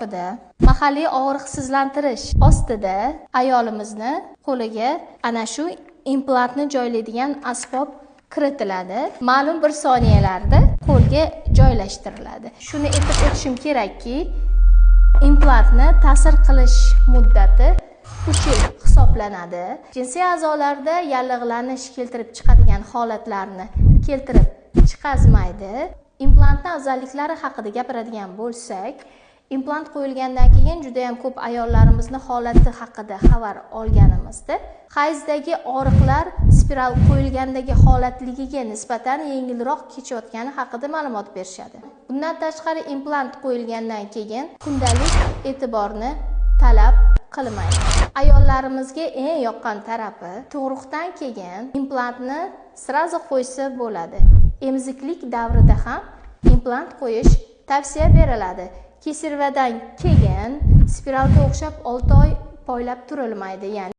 Mahalliy og'riqsizlantirish ostida ayolimizni qo'liga ana shu implantni joylaydigan asbob kiritiladi. Ma'lum bir soniyalarda qo'lga joylashtiriladi. Shuni aytib o'tishim kerakki, implantni ta'sir qilish muddati 3 yil hisoblanadi. Jinsiy a'zolarda yallig'lanish keltirib chiqadigan holatlarni keltirib chiqazmaydi. Implantning afzalliklari haqida gapiradigan bo'lsak, implant qo'yilgandan keyin juda ham ko'p ayollarimizni holati haqida xabar olganimizda, hayzdagi og'riqlar spiral qo'yilgandagi holatligiga nisbatan yengilroq kechayotgani haqida ma'lumot berishadi. Bundan tashqari implant qo'yilgandan keyin kundalik e'tiborni talab qilmaydi. Ayollarimizga eng yoqqan tarafi tug'ruqdan keyin implantni sirazu qo'ysa bo'ladi. Emiziklik davrida ham implant qo'yish tavsiya beriladi. Kesirvadan keyin spiralga o'xshab 6 oy poylab turilmaydi, ya'ni